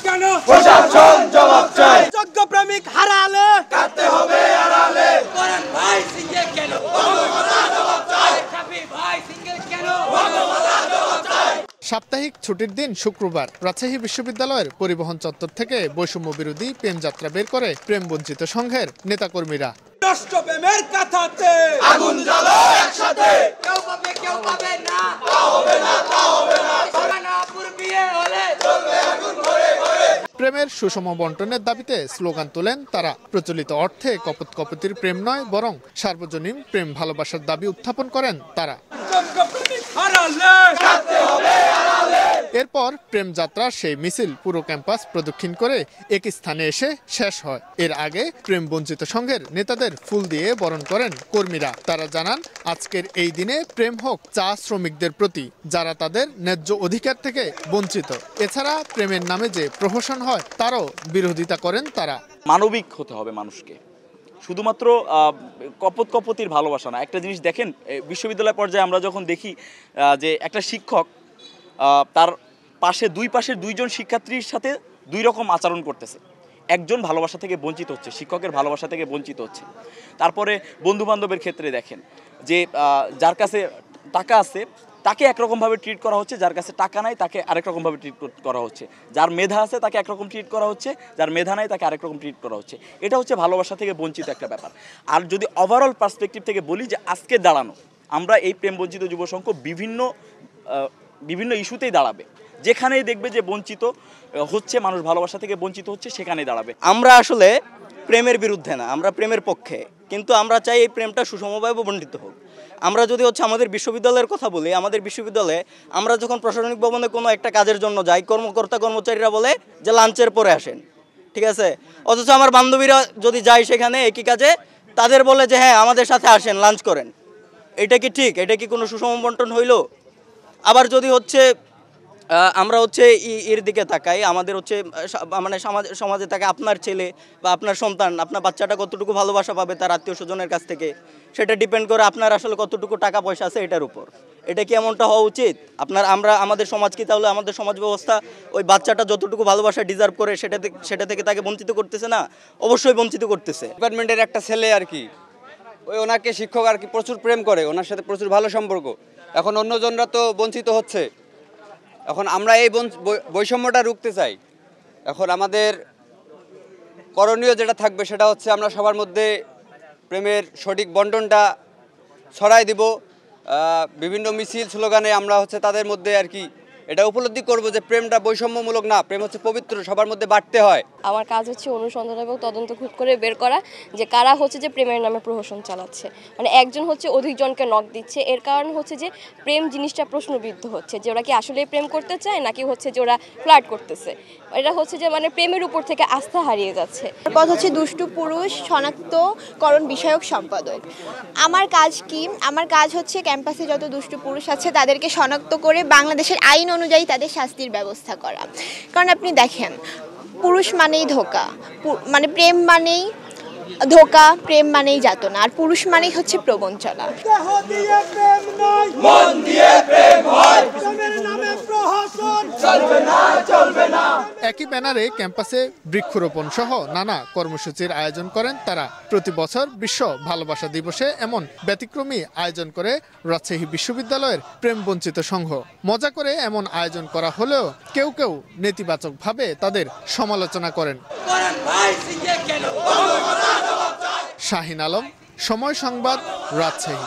কেন? প্রশাসন জবাব চায়। যোগ্য প্রেমিক হারালে কাটতে হবে আড়ালে। করেন ভাই সিঙ্গেল কেন? জবাব চায়। শাফি ভাই সিঙ্গেল কেন? জবাব চায়। সাপ্তাহিক ছুটির দিন শুক্রবার রাজশাহী বিশ্ববিদ্যালয়ের পরিবহন চত্বর থেকে বৈষম্য বিরোধী প্রেম যাত্রা বের করে প্রেম বঞ্চিত সংঘের নেতাকর্মীরা। নষ্ট প্রেমের কথাতে আগুন জ্বালো একসাথে। কেউ পাবে না, তা হবে না, তা হবে না। সোনাপুর বিয়ে হলে চলবে আগুন ঘরে ঘরে। প্রেমের সুষম বন্টনের দাবিতে স্লোগান তোলেন তারা। প্রচলিত অর্থে কপোত কপতির প্রেম নয়, বরং সার্বজনীন প্রেম ভালোবাসার দাবি উত্থাপন করেন তারা। যোগ্য প্রেমিক হারালে কাটতে হবে আড়ালে। এরপর প্রেম যাত্রার সেই মিছিল পুরো ক্যাম্পাস প্রদক্ষিণ করে এক স্থানে এসে শেষ হয়। এর আগে প্রেম বঞ্চিত সংঘের নেতাদের ফুল দিয়ে বরণ করেন কর্মীরা। তারা জানান, আজকের এই দিনে প্রেম হোক চা শ্রমিকদের প্রতি, যারা তাদের ন্যায্য অধিকার থেকে বঞ্চিত। এছাড়া প্রেমের নামে যে প্রহসন হয় তারও বিরোধিতা করেন তারা। মানবিক হতে হবে মানুষকে, শুধুমাত্র কপতির ভালোবাসা না। একটা জিনিস দেখেন, বিশ্ববিদ্যালয় পর্যায়ে আমরা যখন দেখি যে একটা শিক্ষক তার দুই পাশের দুইজন শিক্ষার্থীর সাথে দুই রকম আচরণ করতেছে। একজন ভালোবাসা থেকে বঞ্চিত হচ্ছে, শিক্ষকের ভালোবাসা থেকে বঞ্চিত হচ্ছে। তারপরে বন্ধুবান্ধবের ক্ষেত্রে দেখেন যে যার কাছে টাকা আছে তাকে একরকমভাবে ট্রিট করা হচ্ছে, যার কাছে টাকা নাই তাকে আরেক রকমভাবে ট্রিট করা হচ্ছে। যার মেধা আছে তাকে একরকম ট্রিট করা হচ্ছে, যার মেধা নাই তাকে আরেক রকম ট্রিট করা হচ্ছে। এটা হচ্ছে ভালোবাসা থেকে বঞ্চিত একটা ব্যাপার। আর যদি ওভারঅল পার্সপেক্টিভ থেকে বলি, যে আজকে দাঁড়ানো আমরা এই প্রেম বঞ্চিত যুব সংঘ বিভিন্ন ইস্যুতেই দাঁড়াবে। যেখানেই দেখবে যে বঞ্চিত হচ্ছে, মানুষ ভালোবাসা থেকে বঞ্চিত হচ্ছে, সেখানেই দাঁড়াবে। আমরা আসলে প্রেমের বিরুদ্ধে না, আমরা প্রেমের পক্ষে, কিন্তু আমরা চাই এই প্রেমটা সুষমভাবে বণ্টিত হোক। আমরা যদি আমাদের বিশ্ববিদ্যালয়ের কথা বলি, আমাদের বিশ্ববিদ্যালয়ে আমরা যখন প্রশাসনিক ভবনে কোনো একটা কাজের জন্য যাই, কর্মচারীরা বলে যে লাঞ্চের পরে আসেন, ঠিক আছে। অথচ আমার বান্ধবীরা যদি যায় সেখানে একই কাজে, তাদের বলে যে হ্যাঁ আমাদের সাথে আসেন, লাঞ্চ করেন। এটা কি ঠিক? এটা কি কোনো সুষম বণ্টন হইল? আবার যদি আমরা এর দিকে তাকাই, আমাদের মানে সমাজে থাকে আপনার ছেলে বা আপনার সন্তান, আপনার বাচ্চাটা কতটুকু ভালোবাসা পাবে তার আত্মীয় স্বজনের কাছ থেকে, সেটা ডিপেন্ড করে আপনার আসলে কতটুকু টাকা পয়সা আছে এটার উপর। এটা কি এমনটা হওয়া উচিত? আমাদের সমাজ কি তাহলে, আমাদের সমাজ ব্যবস্থা ওই বাচ্চাটা যতটুকু ভালোবাসা ডিজার্ভ করে সেটা থেকে তাকে বঞ্চিত করতেছে না? অবশ্যই বঞ্চিত করতেছে। ডিপার্টমেন্টের একটা ছেলে আর কি, ওনাকে শিক্ষক আর কি প্রচুর প্রেম করে, ওনার সাথে প্রচুর ভালো সম্পর্ক। এখন অন্যজনরা তো বঞ্চিত হচ্ছে। এখন আমরা এই বৈষম্যটা রুখতে চাই। এখন আমাদের করণীয় যেটা থাকবে সেটা হচ্ছে আমরা সবার মধ্যে প্রেমের সঠিক বন্টনটা ছড়াই দিব। বিভিন্ন মিছিল স্লোগানে আমরা তাদের মধ্যে আর কি এটা উপলব্ধি করব যে প্রেমটা বৈষম্যমূলক না, প্রেম হচ্ছে পবিত্র, সবার মধ্যে বাড়তে হয়। আমার কাজ হচ্ছে অনুসন্ধান এবং তদন্ত করে বের করা যে কারা যে প্রেমের নামে প্রহসন চালাচ্ছে। মানে একজন অধিকজনকে নক দিচ্ছে। এর কারণ যে প্রেম জিনিসটা প্রশ্নবিদ্ধ হচ্ছে, যে ওরা কি আসলে প্রেম করতে চায় নাকি যে ওরা ফ্লার্ট করতেছে। এটা যে মানে প্রেমের উপর থেকে আস্থা হারিয়ে যাচ্ছে। পদ হচ্ছে দুষ্টু পুরুষ শনাক্তকরণ বিষয়ক সম্পাদক। আমার কাজ কি? আমার কাজ হচ্ছে ক্যাম্পাসে যত দুষ্টু পুরুষ আছে তাদেরকে শনাক্ত করে বাংলাদেশের আইন অনুযায়ী তাদের শাস্তির ব্যবস্থা করা। কারণ আপনি দেখেন, পুরুষ মানেই ধোঁকা, মানে প্রেম মানেই ধোঁকা, প্রেম মানেই যাতনা, আর পুরুষ মানেই হচ্ছে প্রবঞ্চনা। মন দিয়ে প্রেম হয়, চলবে না, চলবে না। একই ব্যানারে ক্যাম্পাসে বৃক্ষরোপণ সহ নানা কর্মসূচির আয়োজন করেন তারা। প্রতি বছর বিশ্ব ভালোবাসা দিবসে এমন ব্যতিক্রমী আয়োজন করে রাজশাহী বিশ্ববিদ্যালয়ের প্রেম বঞ্চিত সংঘ। মজা করে এমন আয়োজন করা হলেও কেউ কেউ নেতিবাচকভাবে তাদের সমালোচনা করেন। শাহিন আলম, সময় সংবাদ, রাজশাহী।